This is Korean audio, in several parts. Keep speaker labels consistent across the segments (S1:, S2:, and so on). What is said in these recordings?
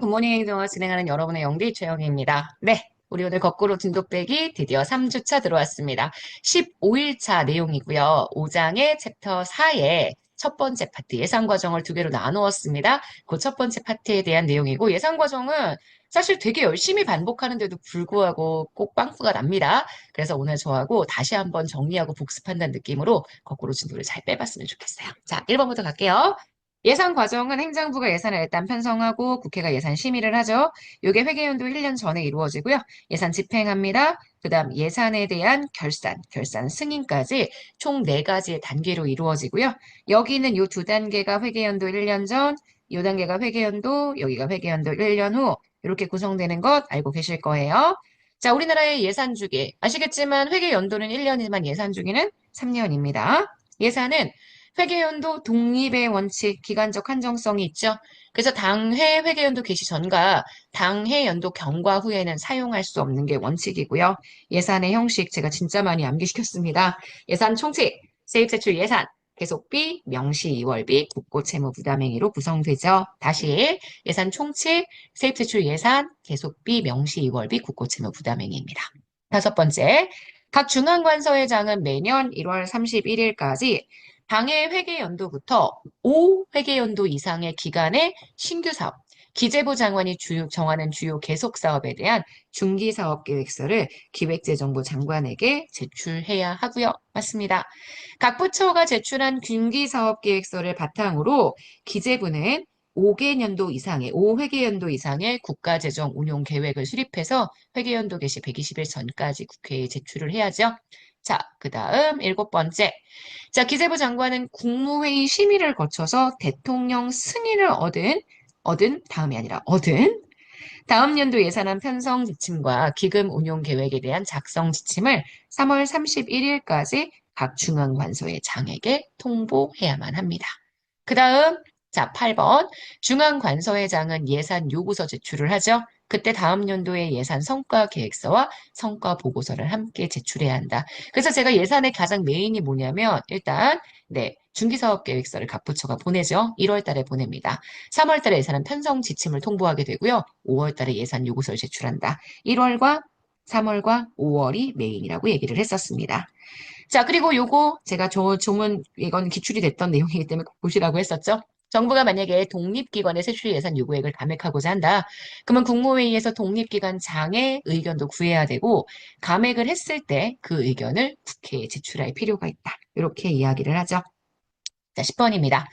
S1: 굿모닝 행동을 진행하는 여러분의 영디 최영희입니다. 네, 우리 오늘 거꾸로 진독배기 드디어 3주차 들어왔습니다. 15일차 내용이고요. 5장의 챕터 4의 첫 번째 파트 예상 과정을 두 개로 나누었습니다. 그 첫 번째 파트에 대한 내용이고 예상 과정은 사실 되게 열심히 반복하는데도 불구하고 꼭 빵꾸가 납니다. 그래서 오늘 저하고 다시 한번 정리하고 복습한다는 느낌으로 거꾸로 진도를 잘 빼봤으면 좋겠어요. 자, 1번부터 갈게요. 예산 과정은 행정부가 예산을 일단 편성하고 국회가 예산 심의를 하죠. 이게 회계연도 1년 전에 이루어지고요. 예산 집행합니다. 그다음 예산에 대한 결산 승인까지 총 4가지의 단계로 이루어지고요. 여기는 이 두 단계가 회계연도 1년 전, 이 단계가 회계연도, 여기가 회계연도 1년 후 이렇게 구성되는 것 알고 계실 거예요. 자, 우리나라의 예산 주기 아시겠지만 회계연도는 1년이지만 예산 주기는 3년입니다. 예산은 회계연도 독립의 원칙, 기간적 한정성이 있죠. 그래서 당해 회계연도 개시 전과 당해 연도 경과 후에는 사용할 수 없는 게 원칙이고요. 예산의 형식 제가 진짜 많이 암기시켰습니다. 예산 총칙, 세입세출 예산, 계속비, 명시 2월비, 국고채무 부담행위로 구성되죠. 다시 예산 총칙, 세입세출 예산, 계속비, 명시 2월비, 국고채무 부담행위입니다. 다섯 번째, 각 중앙관서회장은 매년 1월 31일까지 당해 회계연도부터 5회계연도 이상의 기간의 신규 사업, 기재부 장관이 정하는 주요 계속 사업에 대한 중기사업계획서를 기획재정부 장관에게 제출해야 하고요. 맞습니다. 각 부처가 제출한 중기사업계획서를 바탕으로 기재부는 5개년도 이상의, 5회계연도 이상의 국가재정 운용 계획을 수립해서 회계연도 개시 120일 전까지 국회에 제출을 해야죠. 자, 그 다음 7번째. 자, 기재부 장관은 국무회의 심의를 거쳐서 대통령 승인을 얻은 다음이 아니라 얻은 다음 연도 예산안 편성 지침과 기금 운용 계획에 대한 작성 지침을 3월 31일까지 각 중앙관서의 장에게 통보해야만 합니다. 그 다음, 자, 8번. 중앙관서회장은 예산 요구서 제출을 하죠. 그때 다음 연도의 예산 성과 계획서와 성과 보고서를 함께 제출해야 한다. 그래서 제가 예산의 가장 메인이 뭐냐면, 일단, 네, 중기사업계획서를 각 부처가 보내죠. 1월 달에 보냅니다. 3월 달에 예산안 편성 지침을 통보하게 되고요. 5월 달에 예산 요구서를 제출한다. 1월과 3월과 5월이 메인이라고 얘기를 했었습니다. 자, 그리고 요거 제가 조문 이건 기출이 됐던 내용이기 때문에 꼭 보시라고 했었죠. 정부가 만약에 독립기관의 세출 예산 요구액을 감액하고자 한다. 그러면 국무회의에서 독립기관 장의 의견도 구해야 되고 감액을 했을 때 그 의견을 국회에 제출할 필요가 있다. 이렇게 이야기를 하죠. 자, 10번입니다.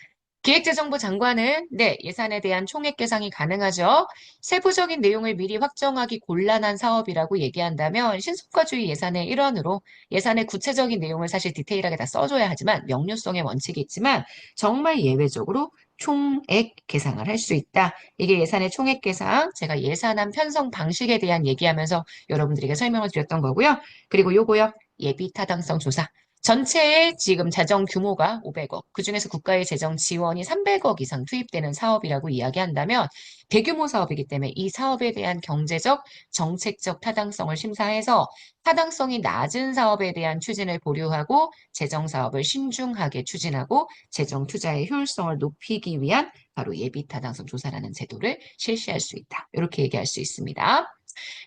S1: 기획재정부 장관은 네, 예산에 대한 총액 계상이 가능하죠. 세부적인 내용을 미리 확정하기 곤란한 사업이라고 얘기한다면 신속과주의 예산의 일환으로 예산의 구체적인 내용을 사실 디테일하게 다 써줘야 하지만 명료성의 원칙이 있지만 정말 예외적으로 총액 계상을 할 수 있다. 이게 예산의 총액 계상, 제가 예산안 편성 방식에 대한 얘기하면서 여러분들에게 설명을 드렸던 거고요. 그리고 요거요, 예비 타당성 조사. 전체의 지금 재정 규모가 500억, 그중에서 국가의 재정 지원이 300억 이상 투입되는 사업이라고 이야기한다면 대규모 사업이기 때문에 이 사업에 대한 경제적, 정책적 타당성을 심사해서 타당성이 낮은 사업에 대한 추진을 보류하고 재정 사업을 신중하게 추진하고 재정 투자의 효율성을 높이기 위한 바로 예비 타당성 조사라는 제도를 실시할 수 있다. 이렇게 얘기할 수 있습니다.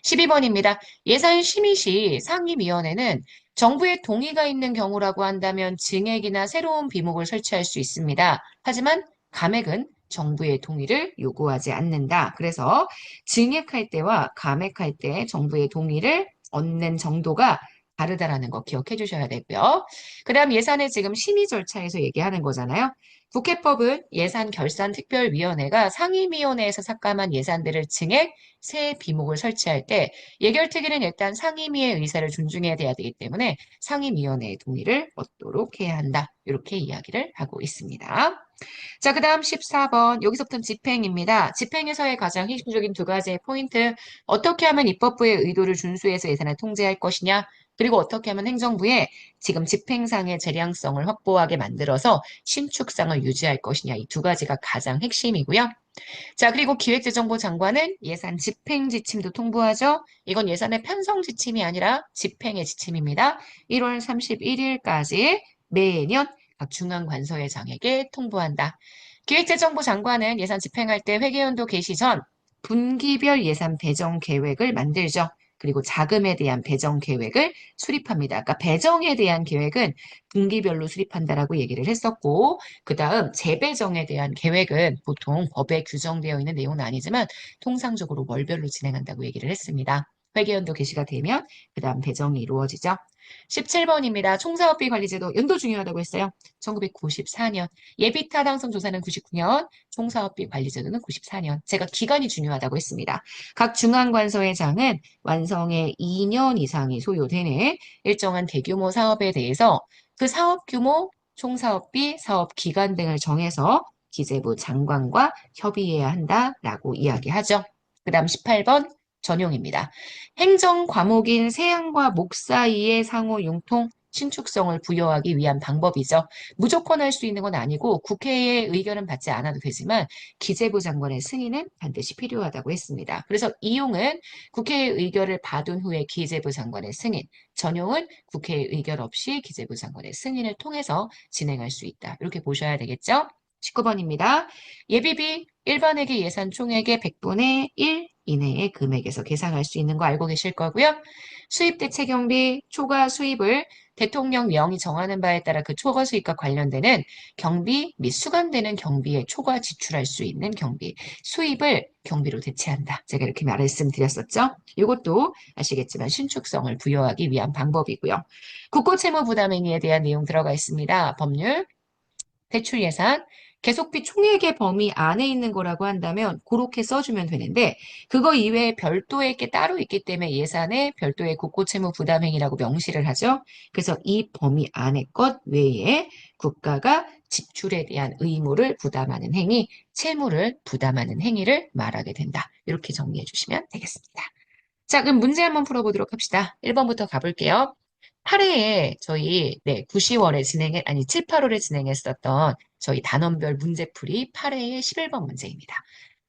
S1: 12번입니다. 예산 심의 시 상임위원회는 정부의 동의가 있는 경우라고 한다면 증액이나 새로운 비목을 설치할 수 있습니다. 하지만 감액은 정부의 동의를 요구하지 않는다. 그래서 증액할 때와 감액할 때 정부의 동의를 얻는 정도가 다르다라는 거 기억해 주셔야 되고요. 그 다음 예산의 지금 심의 절차에서 얘기하는 거잖아요. 국회법은 예산결산특별위원회가 상임위원회에서 삭감한 예산들을 증액, 새 비목을 설치할 때 예결특위는 일단 상임위의 의사를 존중해야 돼야 되기 때문에 상임위원회의 동의를 얻도록 해야 한다. 이렇게 이야기를 하고 있습니다. 자, 그 다음 14번. 여기서부터는 집행입니다. 집행에서의 가장 핵심적인 두 가지의 포인트. 어떻게 하면 입법부의 의도를 준수해서 예산을 통제할 것이냐. 그리고 어떻게 하면 행정부의 지금 집행상의 재량성을 확보하게 만들어서 신축상을 유지할 것이냐. 이 두 가지가 가장 핵심이고요. 자, 그리고 기획재정부 장관은 예산 집행 지침도 통보하죠. 이건 예산의 편성 지침이 아니라 집행의 지침입니다. 1월 31일까지 매년 각 중앙관서회장에게 통보한다. 기획재정부 장관은 예산 집행할 때 회계연도 개시 전 분기별 예산 배정 계획을 만들죠. 그리고 자금에 대한 배정 계획을 수립합니다. 그러니까 배정에 대한 계획은 분기별로 수립한다라고 얘기를 했었고, 그 다음 재배정에 대한 계획은 보통 법에 규정되어 있는 내용은 아니지만 통상적으로 월별로 진행한다고 얘기를 했습니다. 회계연도 개시가 되면 그 다음 배정이 이루어지죠. 17번입니다. 총사업비 관리제도 연도 중요하다고 했어요. 1994년. 예비타 당선 조사는 99년, 총사업비 관리제도는 94년. 제가 기간이 중요하다고 했습니다. 각 중앙관서회장은 완성에 2년 이상이 소요되는 일정한 대규모 사업에 대해서 그 사업 규모, 총사업비, 사업 기간 등을 정해서 기재부 장관과 협의해야 한다라고 이야기하죠. 그 다음 18번 전용입니다. 행정 과목인 세양과 목 사이의 상호 융통, 신축성을 부여하기 위한 방법이죠. 무조건 할 수 있는 건 아니고 국회의 의견은 받지 않아도 되지만 기재부 장관의 승인은 반드시 필요하다고 했습니다. 그래서 이용은 국회의 의견을 받은 후에 기재부 장관의 승인, 전용은 국회의 의견 없이 기재부 장관의 승인을 통해서 진행할 수 있다. 이렇게 보셔야 되겠죠? 19번입니다. 예비비 일반회계 예산 총액의 100분의 1 이내의 금액에서 계상할 수 있는 거 알고 계실 거고요. 수입 대체 경비 초과 수입을 대통령 명의 정하는 바에 따라 그 초과 수입과 관련되는 경비 및 수감되는 경비에 초과 지출할 수 있는 경비, 수입을 경비로 대체한다. 제가 이렇게 말씀드렸었죠. 이것도 아시겠지만 신축성을 부여하기 위한 방법이고요. 국고채무부담행위에 대한 내용 들어가 있습니다. 법률, 대출 예산, 계속비 총액의 범위 안에 있는 거라고 한다면 그렇게 써주면 되는데 그거 이외에 별도의 게 따로 있기 때문에 예산에 별도의 국고채무 부담행위라고 명시를 하죠. 그래서 이 범위 안의 것 외에 국가가 지출에 대한 의무를 부담하는 행위, 채무를 부담하는 행위를 말하게 된다. 이렇게 정리해 주시면 되겠습니다. 자, 그럼 문제 한번 풀어보도록 합시다. 1번부터 가볼게요. 8회에 저희 9, 10월에 아니 7, 8월에 진행했었던 저희 단원별 문제풀이 8회의 11번 문제입니다.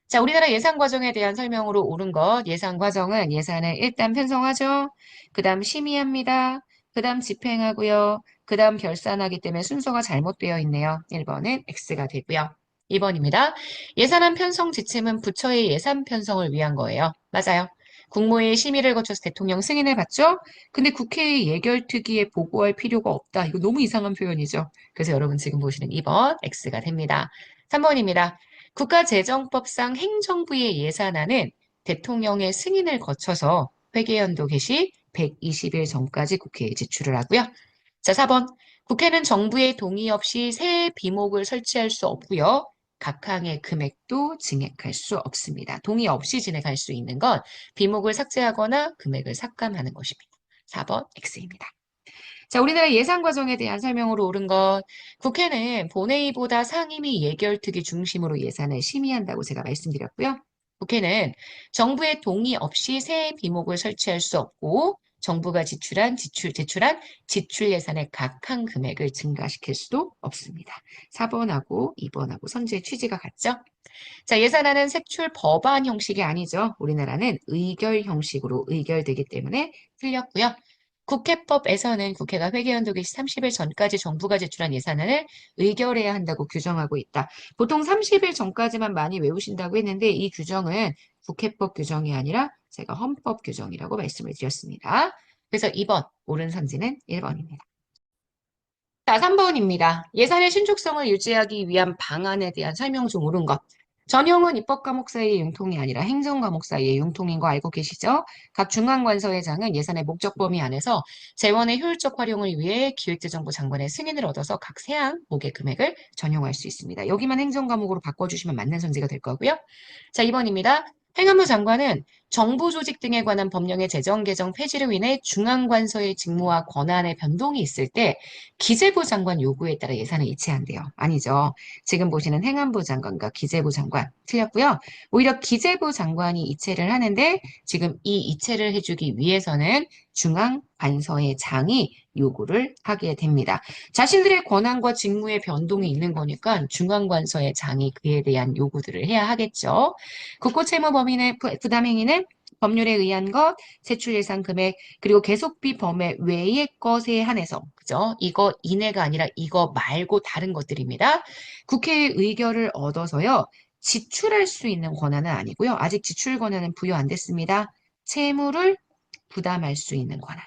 S1: 자, 우리나라 예산 과정에 대한 설명으로 옳은 것, 예산 과정은 예산을 일단 편성하죠. 그 다음 심의합니다. 그 다음 집행하고요. 그 다음 결산하기 때문에 순서가 잘못되어 있네요. 1번은 X가 되고요. 2번입니다. 예산안 편성 지침은 부처의 예산 편성을 위한 거예요. 맞아요. 국무회의 심의를 거쳐서 대통령 승인을 받죠? 근데 국회의 예결특위에 보고할 필요가 없다. 이거 너무 이상한 표현이죠. 그래서 여러분 지금 보시는 2번 X가 됩니다. 3번입니다. 국가재정법상 행정부의 예산안은 대통령의 승인을 거쳐서 회계연도 개시 120일 전까지 국회에 제출을 하고요. 자, 4번. 국회는 정부의 동의 없이 새 비목을 설치할 수 없고요. 각 항의 금액도 증액할 수 없습니다. 동의 없이 진행할 수 있는 건 비목을 삭제하거나 금액을 삭감하는 것입니다. 4번 X입니다. 자, 우리나라 예산 과정에 대한 설명으로 옳은 것. 국회는 본회의보다 상임위 예결특위 중심으로 예산을 심의한다고 제가 말씀드렸고요. 국회는 정부의 동의 없이 새 비목을 설치할 수 없고 정부가 제출한 지출 예산의 각항 금액을 증가시킬 수도 없습니다. 4번하고 2번하고 선지의 취지가 같죠? 자, 예산안은 색출 법안 형식이 아니죠. 우리나라는 의결 형식으로 의결되기 때문에 틀렸고요. 국회법에서는 국회가 회계연도 개시 30일 전까지 정부가 제출한 예산안을 의결해야 한다고 규정하고 있다. 보통 30일 전까지만 많이 외우신다고 했는데 이 규정은 국회법 규정이 아니라 제가 헌법 규정이라고 말씀을 드렸습니다. 그래서 2번, 옳은 선지는 1번입니다. 자, 3번입니다. 예산의 신축성을 유지하기 위한 방안에 대한 설명 중 옳은 것. 전형은 입법 과목 사이의 융통이 아니라 행정 과목 사이의 융통인 거 알고 계시죠? 각 중앙관서회장은 예산의 목적 범위 안에서 재원의 효율적 활용을 위해 기획재정부 장관의 승인을 얻어서 각 세항목의 금액을 전용할 수 있습니다. 여기만 행정 과목으로 바꿔주시면 맞는 선지가 될 거고요. 자, 2번입니다. 행안부 장관은 정부 조직 등에 관한 법령의 제정 개정 폐지로 인해 중앙관서의 직무와 권한의 변동이 있을 때 기재부 장관 요구에 따라 예산을 이체한대요. 아니죠. 지금 보시는 행안부 장관과 기재부 장관 틀렸고요. 오히려 기재부 장관이 이체를 하는데 지금 이 이체를 해주기 위해서는 중앙관서의 장이 요구를 하게 됩니다. 자신들의 권한과 직무의 변동이 있는 거니까 중앙관서의 장이 그에 대한 요구들을 해야 하겠죠. 국고채무 범인의 부담행위는 법률에 의한 것, 세출 예산 금액, 그리고 계속비 범위 외의 것에 한해서, 그죠? 이거 이내가 아니라 이거 말고 다른 것들입니다. 국회의 의결을 얻어서요. 지출할 수 있는 권한은 아니고요. 아직 지출 권한은 부여 안 됐습니다. 채무를 부담할 수 있는 권한.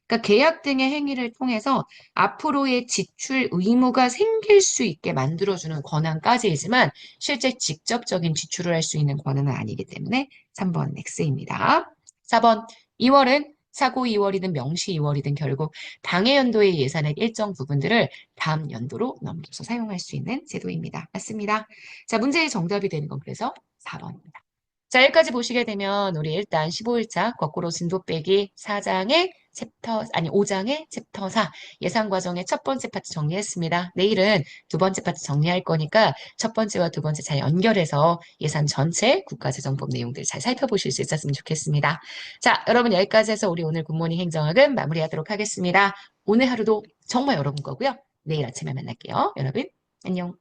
S1: 그러니까 계약 등의 행위를 통해서 앞으로의 지출 의무가 생길 수 있게 만들어주는 권한까지이지만 실제 직접적인 지출을 할 수 있는 권한은 아니기 때문에 3번 X입니다. 4번 2월은 사고 2월이든 명시 2월이든 결국 당해 연도의 예산의 일정 부분들을 다음 연도로 넘겨서 사용할 수 있는 제도입니다. 맞습니다. 자, 문제의 정답이 되는 건 그래서 4번입니다. 자, 여기까지 보시게 되면 우리 일단 15일차 거꾸로 진도 빼기 4장의 챕터, 아니 5장의 챕터 4 예산 과정의 첫 번째 파트 정리했습니다. 내일은 두 번째 파트 정리할 거니까 첫 번째와 두 번째 잘 연결해서 예산 전체 국가재정법 내용들 잘 살펴보실 수 있었으면 좋겠습니다. 자, 여러분 여기까지 해서 우리 오늘 굿모닝 행정학은 마무리하도록 하겠습니다. 오늘 하루도 정말 여러분 거고요. 내일 아침에 만날게요. 여러분, 안녕.